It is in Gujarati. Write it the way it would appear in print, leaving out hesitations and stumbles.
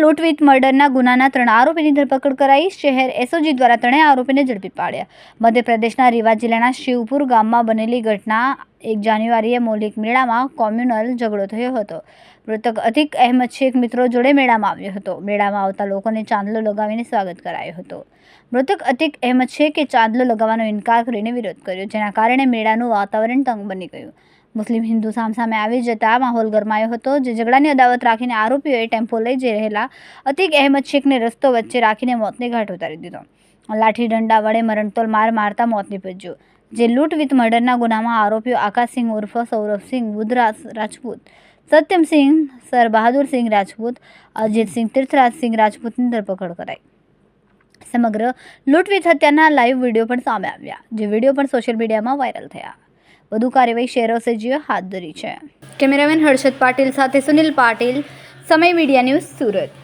લૂંટવીટ મર્ડરના ગુનાના 3 આરોપીની ધરપકડ કરાઈ. શહેર એસઓજી દ્વારા 3 આરોપીને ઝડપી પાડ્યા. મધ્યપ્રદેશના રીવા જિલ્લાના શિવપુર ગામમાં બનેલી ઘટના 1 જાન્યુઆરીએ મૌલિક મેળામાં કોમ્યુનલ ઝઘડો થયો હતો. મૃતક અતિક અહેમદ શેખ મિત્રો જોડે મેળામાં આવ્યો હતો. મેળામાં આવતા લોકોને ચાંદલો લગાવીને સ્વાગત કરાયો હતો. મૃતક અતિક અહેમદ શેખે ચાંદલો લગાવવાનો ઇનકાર કરીને વિરોધ કર્યો, જેના કારણે મેળાનું વાતાવરણ તંગ બની ગયું. મુસ્લિમ હિન્દુ સામસામે આવી જતા માહોલ ગરમાયો હતો. જે ઝઘડાની અદાવત રાખીને આરોપીઓએ ટેમ્પો લઈ જઈ રહેલા અતિક અહેમદ શેખને રસ્તો વચ્ચે રાખીને મોતને ઘાટ ઉતારી દીધો. લાઠી ડંડા વડે મરણતોલ માર મારતા મોત નીપજ્યું. જે લૂંટ વિથ મર્ડરના ગુનામાં આરોપીઓ આકાશસિંહ ઉર્ફ સૌરભસિંહ બુધરાજ રાજપૂત, સત્યમસિંહ સર બહાદુરસિંહ રાજપૂત, અજીતસિંહ તીર્થરાજસિંહ રાજપૂતની ધરપકડ કરાઈ. સમગ્ર લૂંટ વિથ હત્યાના લાઈવ વિડીયો પણ સામે આવ્યા, જે વિડીયો પણ સોશિયલ મીડિયામાં વાયરલ થયા. વધુ કાર્યવાહી શહેર એસઓજીએ હાથ ધરી છે. કેમેરામેન હર્ષદ પાટીલ સાથે સુનિલ પાટીલ, સમય મીડિયા ન્યૂઝ, સુરત.